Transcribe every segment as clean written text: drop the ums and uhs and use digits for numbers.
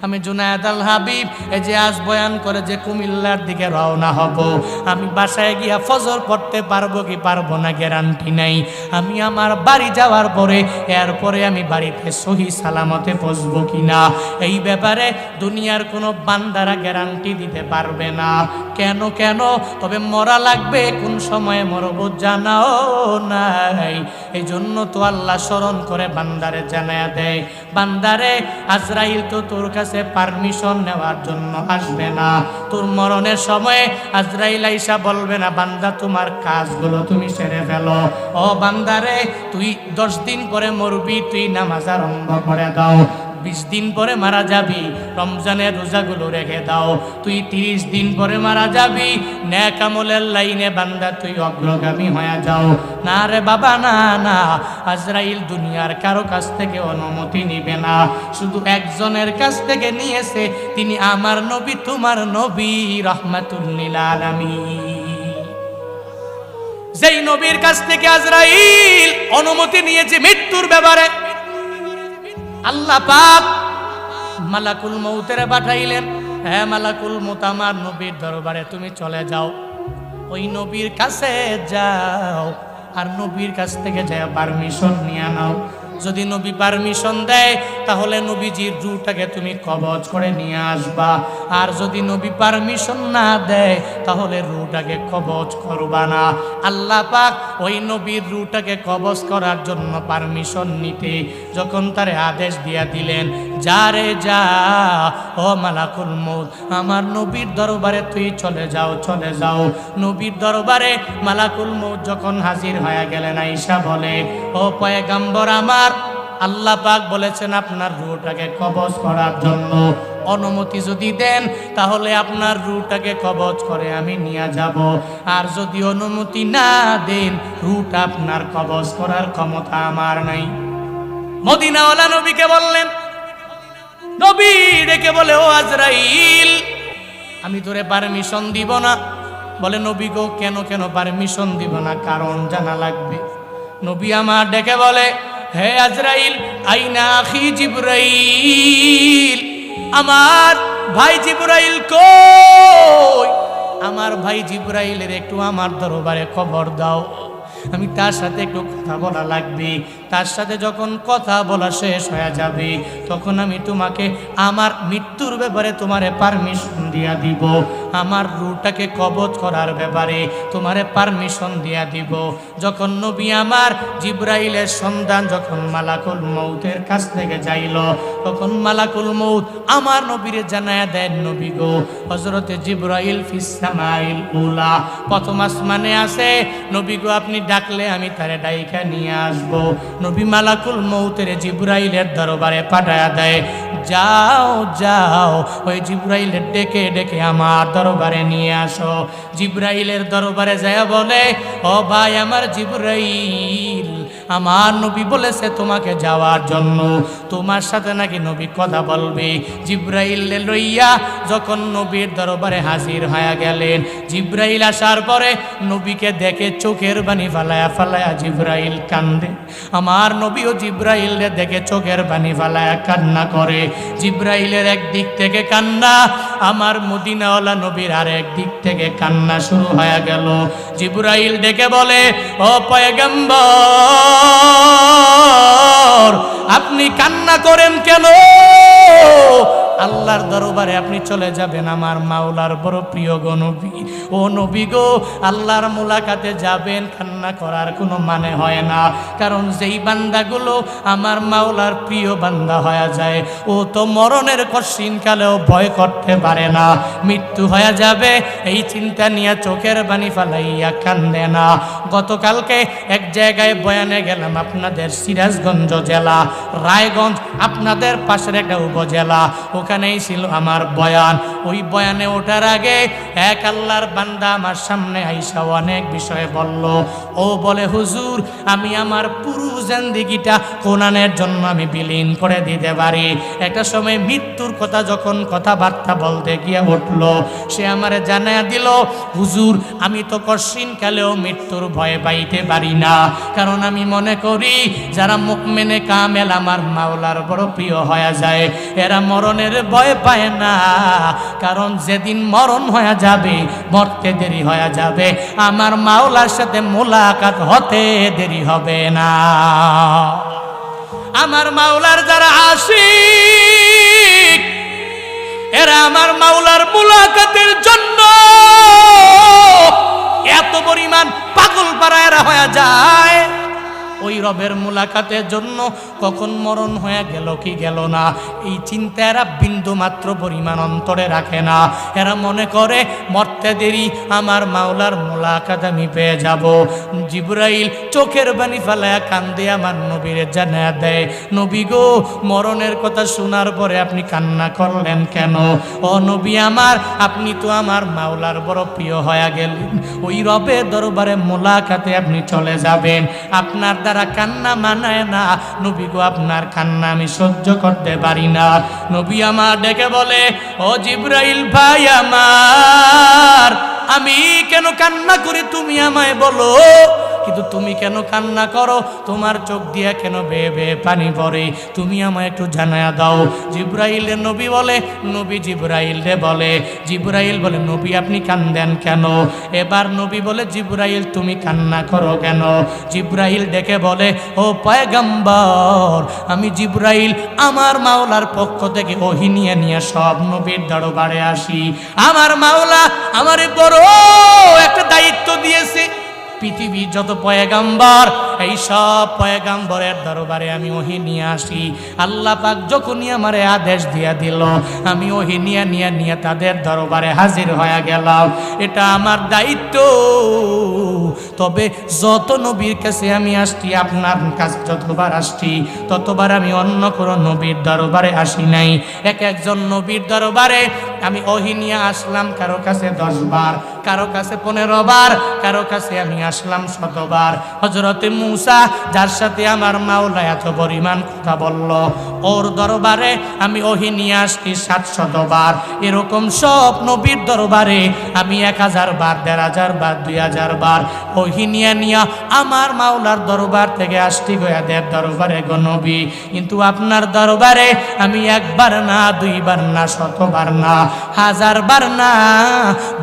আমি জুনায়েদ আল হাবিব এই যে আজ বয়ান করে যে কুমিল্লার দিকে রওনা হব, আমি বাসায় গিয়া ফজর পড়তে পারবো কি পারবো না গ্যারান্টি নাই। আমি আমার বাড়ি যাওয়ার পরে এরপরে আমি বাড়িতে সহি সালামতে পৌঁছবো কিনা, এই ব্যাপারে দুনিয়ার কোনো বান্দারা গ্যারান্টি দিতে পারবে না। কেন কেন? তবে মরা লাগবে, কোন সময়ে মরবো জানাও নাই। এই জন্য তো আল্লাহ স্মরণ করে বান্দারে জানায়া দেয়, বান্দারে আজরাইল তো তোর কাছে পারমিশন নেওয়ার জন্য আসবে না। তোর মরণের সময়ে আজরাইল আইসা বলবে না বান্দা তোমার কাজগুলো তুমি সেরে ফেলো। ও বান্দারে, তুই 10 দিন পরে মরবি, তুই নামাজ আরম্ভ করে দাও। 20 দিন পরে মারা যাবি, রমজানের রোজাগুলো রেখে দাও। তুই 30 দিন পরে মারা যাবি, নেক আমলের লাইনে বান্দা তুই অগ্রগামী হয়ে যাও। না রে বাবা, না না, আজরাইল দুনিয়ার কারো কাছ থেকে অনুমতি নিবে না, শুধু একজনের কাছ থেকে নিয়েছে, তিনি আমার নবী, তোমার নবী রাহমাতুল লিল আলামিন। যেই নবীর কাছ থেকে আজরাইল অনুমতি নিয়েছে মৃত্যুর ব্যাপারে, আল্লাহ পাক মালাকুল মউতের পাঠাইলেন, হ্যাঁ মালাকুল মউত আমার নবীর দরবারে তুমি চলে যাও, ওই নবীর কাছে যাও, আর নবীর কাছ থেকে যায় পারমিশন নিয়ে নাও। যদি নবী পারমিশন দেয় তাহলে নবীজির রূহটাকে তুমি কবজ করে নিয়ে আসবা, আর যদি নবী পারমিশন না দেয় তাহলে রূহটাকে কবজ করবা না। আল্লাহ পাক ওই নবীর রূহটাকে কবজ করার জন্য পারমিশন নিতে যখন তারে আদেশ দিয়া দিলেন, যা রে যা, ও মালাকুল মউত আমার নবীর দরবারে তুই চলে যাও, চলে যাও। নবীর দরবারে মালাকুল মউত যখন হাজির হয়ে গেলেন, আয়েশা বলে, ও পয়গম্বর আমার, আল্লাহ পাক বলেছেন আপনার রূহটাকে কবজ করার জন্য, অনুমতি যদি দেন তাহলে আপনার রূহটাকে কবজ করে আমি নিয়ে যাব, আর যদি অনুমতি না দেন রূহটা আপনার কবজ করার ক্ষমতা আমার নাই। মদিনাওয়ালা নবীকে বললেন, নবী ডেকে বলে, ও আজরাইল আমি তোরে পারমিশন দিব না। বলে, নবী গো কেন কেন পারমিশন দিব না, কারণ জানা লাগবে। নবী আমার ডেকে বলে, হে আজরাইল, আইনা আখি জিবরাইল, আমার ভাই জিবরাইল কই? আমার ভাই জিবরাইলের একটু আমার দরবারে খবর দাও, আমি তার সাথে একটু কথা বলা লাগবে। তার সাথে যখন কথা বলা শেষ হয়ে যাবে তখন আমি তোমাকে আমার মৃত্যুর ব্যাপারে তোমারে পারমিশন দিয়া দিব, আমার রূহটাকে কবজ করার ব্যাপারে তোমারে পারমিশন দিয়া দিব। যখন নবী আমার জিবরাইলের সন্ধান যখন মালাকুল মউতের কাছ থেকে যাইল, তখন মালাকুল মউত আমার নবীরে জানায়া দেন, নবী গো হযরতে জিবরাইল ফিস সামাইল উলা, প্রথম আসমানে আছে, নবী গো আপনি ডাকলে আমি তারে ডাইকা নিয়ে আসবো। নবী মালাকুল মউতের জিবরাইলের দরবারে পাঠায়া দেয়, যাও যাও ওই জিবরাইলের ডেকে ডেকে আমার দরবারে নিয়ে আসো। জিবরাইলের দরবারে যায় বলে, ও ভাই আমার জিবরাইল, আমার নবী বলেছে তোমাকে যাওয়ার জন্য, তোমার সাথে নাকি নবী কথা বলবে। জিবরাইল লইয়া যখন নবীর দরবারে হাজির হয়ে গেলেন, জিবরাইল আসার পরে নবীকে দেখে চোখের বানি ফালায়া ফালায়া জিবরাইল কান্দে। আমার নবীও জিবরাইল দেখে চোখের বানি ফালায়া কান্না করে। জিবরাইলের একদিক থেকে কান্না, আমার মদিনাওয়ালা নবীর আর একদিক থেকে কান্না শুরু হয়ে গেল। জিবরাইল ডেকে বলে, ও পয়গম্বর আপনি কান্না করেন কেন? আল্লাহর দরবারে আপনি চলে যাবেন, আমার মাওলার বড় প্রিয় গো নবী। ও নবী গো, আল্লাহর মুলাকাতে যাবেন, কান্না করার কোনো মানে হয় না, কারণ যেই বান্দাগুলো আমার মাওলার প্রিয় বান্দা হয়ে যায় ও তো মরণের কঠিন কালেও ভয় করতে পারে না, মৃত্যু হয়ে যাবে এই চিন্তা নিয়ে চোখের বানি ফালাইয়া কান্দে না। গতকালকে এক জায়গায় বয়ানে গেলাম, আপনাদের সিরাজগঞ্জ জেলা রায়গঞ্জ, আপনাদের পাশের একটা উপজেলা, ওখানেই ছিল আমার বয়ান। ওই বয়ানে ওঠার আগে এক আল্লাহর বান্দা আমার সামনে আইসা অনেক বিষয়ে বলল। ও বলে হুজুর আমি আমার পুরো জিন্দেগিটা কোরআনের জন্য আমি বিলীন করে দিতে পারি। একটা সময় মৃত্যুর কথা যখন কথাবার্তা বলতে গিয়ে উঠলো, সে আমারে জানায়া দিল হুজুর আমি তো কশিন কালেও মৃত্যুর ভয় পাইতে পারি না, কারণ আমি মনে করি যারা মুমিনে কামেল আমার মাওলার বড় প্রিয় হয়ে যায় এরা মরণের ভয় পায় না, কারণ যেদিন মরণ হয়ে যাবে মরতে দেরি হয়ে যাবে, আমার মাওলার সাথে মোলাকাত হতে দেরি হবে না। আমার মাওলার যারা আশিক এরা আমার মাওলার মোলাকাতের জন্য এত পরিমাণ পাগল পারা এরা হয়ে যায়, ওই রবের মুলাকাতের জন্য কখন মরণ হয়ে গেল কি গেল না এই চিন্তা এরা বিন্দু মাত্র পরিমাণ অন্তরে রাখে না। এরা মনে করে মরতে দেরি আমার মাওলার মুলাকাত আমি পেয়ে যাব। জিবরাইল চোখের পানি ফেলায়া কান্দে আমার নবীর জানায়া দেয়, নবী গো মরণের কথা শোনার পরে আপনি কান্না করলেন কেন? ও নবী আমার, আপনি তো আমার মাওলার বড় প্রিয় হয়ে গেলেন, ওই রবের দরবারে মুলাকাতে আপনি চলে যাবেন, আপনার দ্বারা কান্না মানায় না। নবী গো আপনার কান্না আমি সহ্য করতে পারি না। নবী আমার ডেকে বলে, ও জিবরাইল ভাই আমার, আমি কেন কান্না করি তুমি আমায় বলো, কিন্তু তুমি কেন কান্না করো, তোমার চোখ দিয়ে কেন বেয়ে বেয়ে পানি পড়ে, তুমি আমায় একটু জানায়া দাও। জিবরাইলের নবী বলে, নবী জিবরাইল রে বলে, জিবরাইল বলে নবী আপনি কান্দেন কেন? এবার নবী বলে জিবরাইল তুমি কান্না করো কেন? জিবরাইল ডেকে বলে, ও পয়গম্বর, আমি জিবরাইল আমার মাওলার পক্ষ থেকে ওহী নিয়ে নিয়ে সব নবীর দরবারে আসি। আমার মাওলা আমারে বড় একটা দায়িত্ব দিয়েছে, পৃথিবীর যত পয়গাম্বর এই সব পয়গাম্বরের দরবারে আমি ওহী নিয়ে আসি। আল্লাহ পাক যখনই আমারে আদেশ দিয়া দিল আমি ওহী নিয়ে তাদের দরবারে হাজির হয়ে গেলাম, এটা আমার দায়িত্ব। তবে যত নবীর কাছে আমি আসছি, আপনার কাছে যতবার আসছি ততবার আমি অন্য কোনো নবীর দরবারে আসি নাই। একজন নবীর দরবারে আমি ওহী নিয়ে আসলাম, কারো কাছে 10 বার, কারো কাছে 15 বার, কারো কাছে আমি আসলাম 100 বার। হযরতে মূসা যার সাথে আমার মাওলা এত পরিমাণ কথা বলল, ওর দরবারে আমি ওহী নিয়ে আসছি 700 বার। এরকম সব নবীর দরবারে আমি 1000 বার, 1500 বার, 2000 বার ওহী নিয়ে আমার মাওলার দরবার থেকে আসছি গোয়াদের দরবারে গো নবী। কিন্তু আপনার দরবারে আমি 1 বার না, 2 বার না, 100 বার না, 1000 বার না,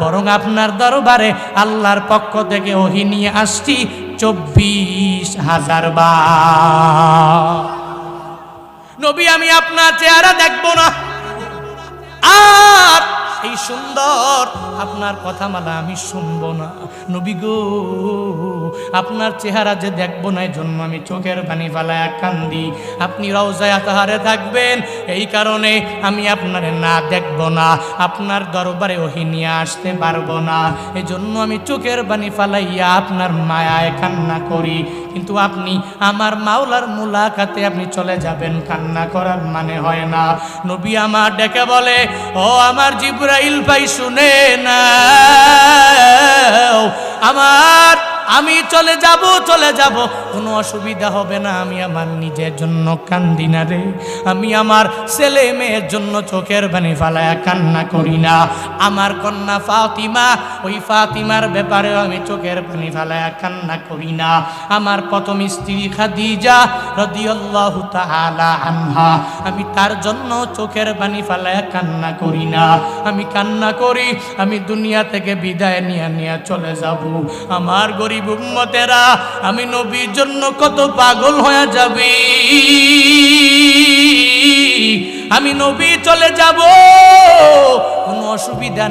বরং আপনার দরবারে আল্লাহর পক্ষ থেকে ওহী নিয়ে আসছি 24,000 বার। নবী আমি আপনার চেহারা দেখবো না, আর এই সুন্দর আপনার কথা মালা আমি শুনবো না। নবী গো আপনার চেহারা যে দেখবো না এই জন্য আমি চোখের পানি ফেলায়া কান্দি। আপনি রওজায়ে আতহারে থাকবেন, এই কারণে আমি আপনারে না দেখবো না, আপনার দরবারে ওহী নিয়ে আসতে পারবো না, এই জন্য আমি চোখের পানি ফেলাইয়া আপনার মায়ায় কান্না করি। কিন্তু আপনি আমার মাওলার মুলাকাতে আপনি চলে যাবেন, কান্না করার মানে হয় না। নবী আমার ডেকে বলে, ও আমার জিবরাইল ভাই শুনে না, আমি চলে যাব, কোনো অসুবিধা হবে না। আমি আমার নিজের জন্য কান্দি না রে, আমি আমার ছেলে মেয়ের জন্য চোখের পানি ফেলায়া কান্না করি না। আমার কন্যা ফাতিমা, ওই ফাতিমার ব্যাপারেও আমি চোখের পানি ফেলায়া কান্না করি না। আমার প্রথম স্ত্রী খাদিজা রাদিয়াল্লাহু তাআলা আনহা, আমি তার জন্য চোখের পানি ফেলায়া কান্না করি না। আমি কান্না করি আমি দুনিয়া থেকে বিদায় নিয়ে চলে যাব। আমার গরিব উম্মতেরা, আমি নবীর জন্য কত পাগল হয়ে যাবে, আমি নবী চলে যাব, কোনো অসুবিধা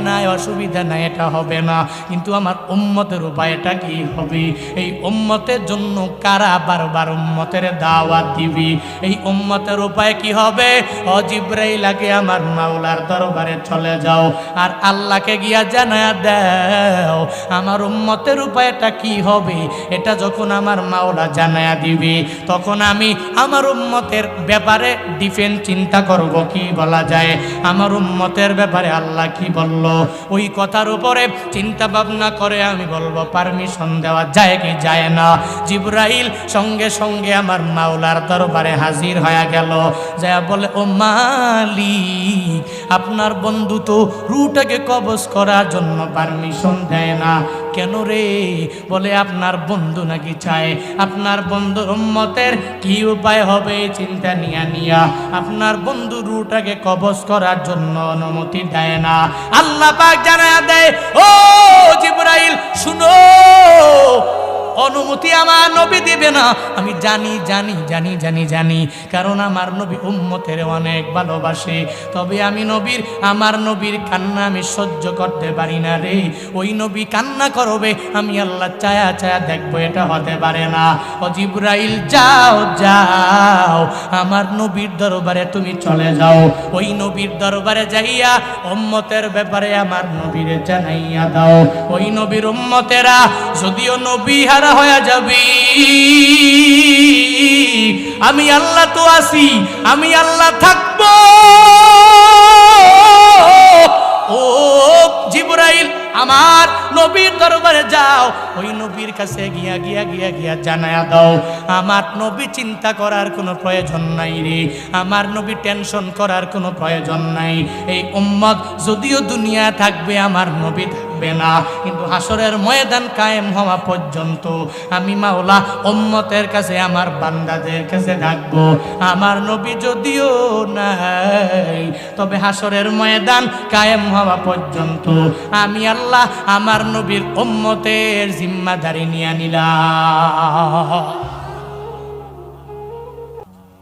নাই, এটা হবে না। কিন্তু আমার উম্মতের উপায়টা কি হবে? এই উম্মতের জন্য কারা বারবার উম্মতের দাওয়াত দিবি? এই উম্মতের উপায় কি হবে? ও জিবরাইল আগে আমার মাওলার দরবারে চলে যাও, আর আল্লাহকে গিয়া জানায়া দাও আমার উম্মতের উপায়টা কি হবে। এটা যখন আমার মাওলা জানায়া দিবি, তখন আমি আমার উম্মতের ব্যাপারে ডিফেন্স চিন্তা করব, কি বলা যায় আমার উম্মতের ব্যাপারে আল্লাহ কি বলল, ওই কথার উপরে চিন্তা ভাবনা করে আমি বলবো পারমিশন দেওয়া যায় কি যায় না। জিবরাইল সঙ্গে সঙ্গে আমার মাওলার দরবারে হাজির হয়ে গেল, যা বলে, ও মালিক, আপনার বন্ধু তো রুটাকে কবজ করার জন্য পারমিশন দেয় না কেন রে? বলে, আপনার বন্ধু নাকি চায় আপনার বন্ধুর উম্মতের কি উপায় হবে চিন্তা নিয়া আপনার বন্ধু রুটাকে কবজ করার জন্য অনুমতি দেয় না। আল্লাহ পাক জানায়া দেয়, ও জিবরাইল শুনো, অনুমতি আমার নবী দিবে না। আমি জানি, কারণ আমার নবী উম্মতের অনেক ভালোবাসে। তবে আমি আমার নবীর কান্না আমি সহ্য করতে পারি না রে। ওই নবী কান্না করবে, আমি আল্লাহ চায়া দেখবো, এটা হতে পারে না। ও জিবরাইল যাও, আমার নবীর দরবারে তুমি চলে যাও। ওই নবীর দরবারে যাইয়া উম্মতের ব্যাপারে আমার নবীরে জানাইয়া দাও। ওই নবীর উম্মতেরা যদিও নবী হারা হয়ে যাবে, আমি আল্লাহ তো আছি, আমি আল্লাহ থাকবো। ও জিবরাইল, আমার নবীর দরবারে যাও, ওই নবীর কাছে গিয়া জানায়া দাও, আমার নবী চিন্তা করার কোনো প্রয়োজন নাই রে, আমার নবী টেনশন করার কোনো প্রয়োজন নাই। এই উম্মত যদিও দুনিয়া থাকবে, আমার নবী থাকবে না, কিন্তু হাসরের ময়দান কায়েম হওয়া পর্যন্ত আমি মাওলা উম্মতের কাছে, আমার বান্দাদের কাছে থাকবো। আমার নবী যদিও নাই, তবে হাসরের ময়দান কায়েম হওয়া পর্যন্ত আমি আল্লাহ আমার নবীর উম্মতের জিম্মাদারি নিয়ে নিলাম।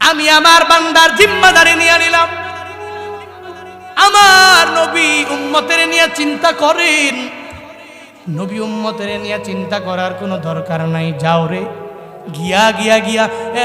আমি আমার বান্দার জিম্মাদারি নিয়ে নিলাম। আমার নবী উম্মতের নিয়ে চিন্তা করেন, নবী উম্মতের নিয়ে চিন্তা করার কোনো দরকার নাই। যাও রে, গিয়া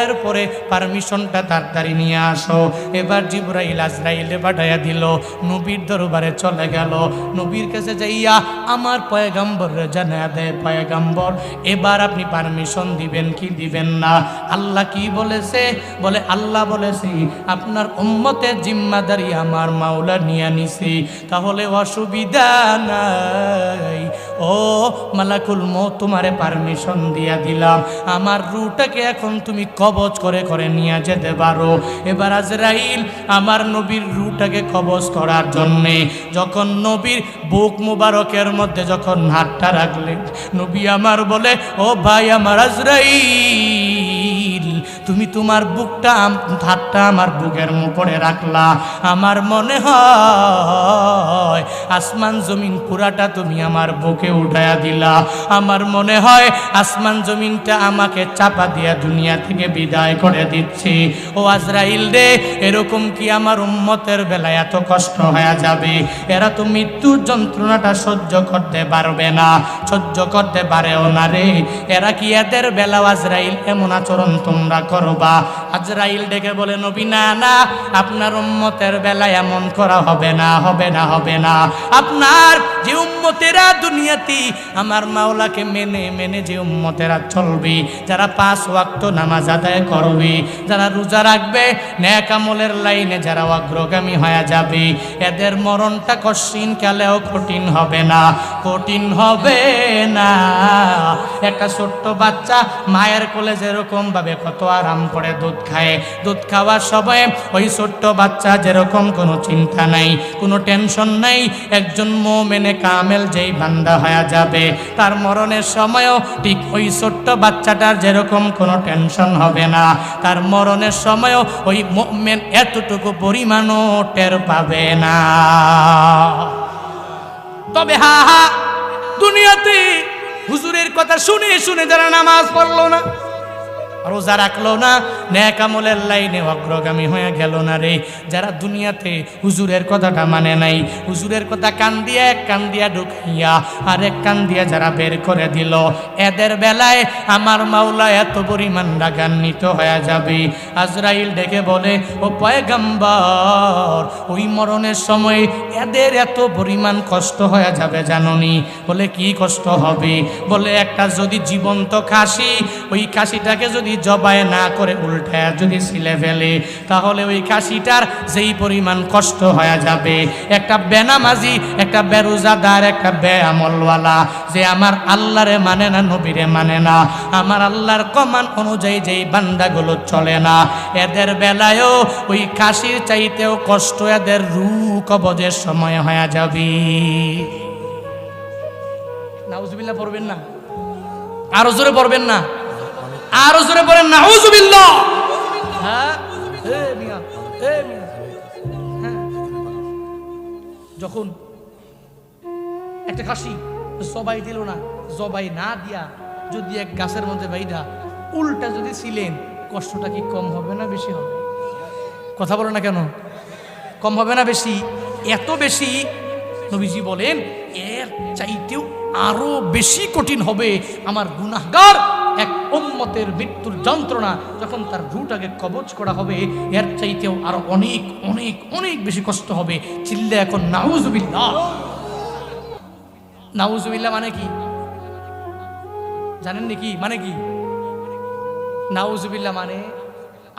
এরপরে পারমিশনটা তাড়াতাড়ি নিয়ে আসো। এবার জিবরাইল আজরাইলে পাঠাইয়া দিল, নবীর দরবারে চলে গেল। নবীর কাছে যাইয়া আমার পয়গাম্বররে জানায়া দেয়, পয়গাম্বর এবার আপনি পারমিশন দিবেন কি দিবেন না? আল্লাহ কি বলেছে? বলে, আল্লাহ বলেছে আপনার উম্মতের জিম্মাদারি আমার মাওলা নিয়ে নিছি, তাহলে অসুবিধা নাই। ও মালাকুল মউত, তোমারে পারমিশন দিয়া দিলাম, আমার রূহটাকে এখন তুমি কবজ করে নিয়ে যেতে পারো। এবার আজরাইল আমার নবীর রূহটাকে কবজ করার জন্যে যখন নবীর বুক মুবারকের মধ্যে যখন হাতটা রাখলেন, নবী আমার বলে, ও ভাই আমার আজরাইল, তুমি তোমার বুকটা হাতটা আমার বুকের উপরে রাখলা, আমার মনে হয় আসমান জমিন পুরাটা তুমি আমার বুকে উঠায়া দিলা। আমার মনে হয় আসমান জমিনটা আমাকে চাপা দিয়া দুনিয়া থেকে বিদায় করে দিচ্ছি। ও আজরাইল রে, এরকম কি আমার উম্মতের বেলায় এত কষ্ট হয়ে যাবে? এরা তো মৃত্যুর যন্ত্রণাটা সহ্য করতে পারবে না, সহ্য করতে পারেও না রে। এরা কি এদের বেলা আজরাইল এমন আচরণ তোমরা করবা? আজরাইল ডেকে বলে, নবী না, আপনার উম্মতের বেলায় এমন করা হবে না। আপনার যে উম্মতেরা দুনিয়াতে আমার মাওলাকে মেনে যে উম্মতেরা চলবে, যারা 5 ওয়াক্ত নামাজ আদায় করবে, যারা রোজা রাখবে, নেক আমলের লাইনে যারা অগ্রগামী হয়ে যাবে, এদের মরণটা কঠিন কালেও কঠিন হবে না। একটা ছোট্ট বাচ্চা মায়ের কোলে যেরকম ভাবে কত আরাম করে দুধ খায়, দুধ খাওয়ার সময় ওই ছোট্ট বাচ্চা যেরকম কোনো চিন্তা নাই, কোনো টেনশন নাই, একজন মুমিনে কামেল যেই বান্দা হয়ে যাবে, তার মরণের সময়ও ঠিক ওই ছোট্ট বাচ্চাটার যেরকম কোনো টেনশন হবে না, তার মরণের সময়ও ওই মুমিন এতটুকু পরিমাণও টের পাবে না। তবে দুনিয়াতে হুজুরের কথা শুনে যারা নামাজ পড়লো না, রোজা রাখলো না, নেক আমলের লাইনে অগ্রগামী হয়ে গেল না রে, যারা দুনিয়াতে হুজুরের কথাটা মানে নাই, হুজুরের কথা এক কান দিয়া ঢুকাইয়া আর এক কান দিয়া যারা বের করে দিল, এদের বেলায় আমার মাওলা এত পরিমাণ রাগান্বিত হয়ে যাবে। আজরাইল ডেকে বলে, ও পয়গম্বর, ওই মরণের সময় এদের এত পরিমাণ কষ্ট হয়ে যাবে জাননি? বলে, কি কষ্ট হবে? বলে, একটা যদি জীবন্ত খাসি, ওই খাসিটাকে যদি যদি জবাই না করে উল্টায় যদি ছিলে ফেলে, তাহলে ওই খাসিটার যেই পরিমাণ কষ্ট হয়ে যাবে, একটা বেনামাজি, একটা বেরোজাদার, একটা বেআমলওয়ালা যে আমার আল্লাহরে মানে না, নবীরে মানে না, আমার আল্লাহর কমান অনুযায়ী যেই বান্দাগুলো চলে না, এদের বেলায়ও ওই খাসির চাইতেও কষ্ট এদের রূহ কবজের সময় হয়ে যাবে। নাউজুবিল্লাহ পড়বেন না? আরো জোরে পড়বেন না? আরো জোরে পড়েন নাউজুবিল্লাহ। হ্যাঁ, মিয়া, মিয়া। হ্যাঁ, যখন একটা খাসি জবাই দিল না, জবাই না দিয়া যদি এক গাছের মধ্যে বাইধা উল্টা যদি ছিলেন, কষ্টটা কি কম হবে না বেশি হবে? কথা বলো না কেন? কম হবে না বেশি? এত বেশি নবীজি বলেন এর চাইতেও আরো বেশি কঠিন হবে আমার গুনাহগার এক উম্মতের মৃত্যুর যন্ত্রণা যখন তার রূহটাকে কবজ করা হবে, এর চাইতেও আরো অনেক অনেক অনেক বেশি কষ্ট হবে। চিল্লে এখন নাউজুবিল্লাহ। নাউজুবিল্লাহ মানে কি জানেন নাকি? মানে কি নাউজুবিল্লাহ? মানে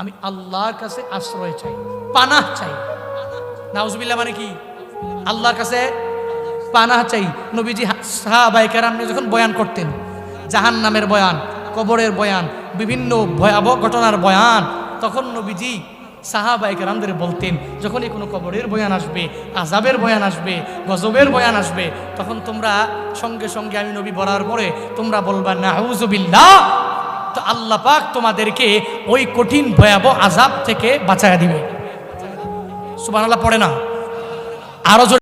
আমি আল্লাহর কাছে আশ্রয় চাই, পানাহ চাই। নাউজুবিল্লাহ মানে কি? আল্লাহর কাছে পানাহ চাই। নবীজি সাহাবায়ে কেরাম যখন বয়ান করতেন, জাহান্নামের বয়ান, কবরের বয়ান, বিভিন্ন ভয়াবহ ঘটনার বয়ান, তখন নবীজি সাহাবায়ে কেরামদের বলতেন, যখনই কোনো কবরের বয়ান আসবে, আযাবের বয়ান আসবে, গজবের বয়ান আসবে, তখন তোমরা সঙ্গে সঙ্গে আমি নবী বলার পরে তোমরা বলবা নাউজুবিল্লাহ। তো আল্লাহ পাক তোমাদেরকে ওই কঠিন ভয়াবহ আযাব থেকে বাঁচায়া দিবে। সুবহানাল্লাহ পড়ে না? আরো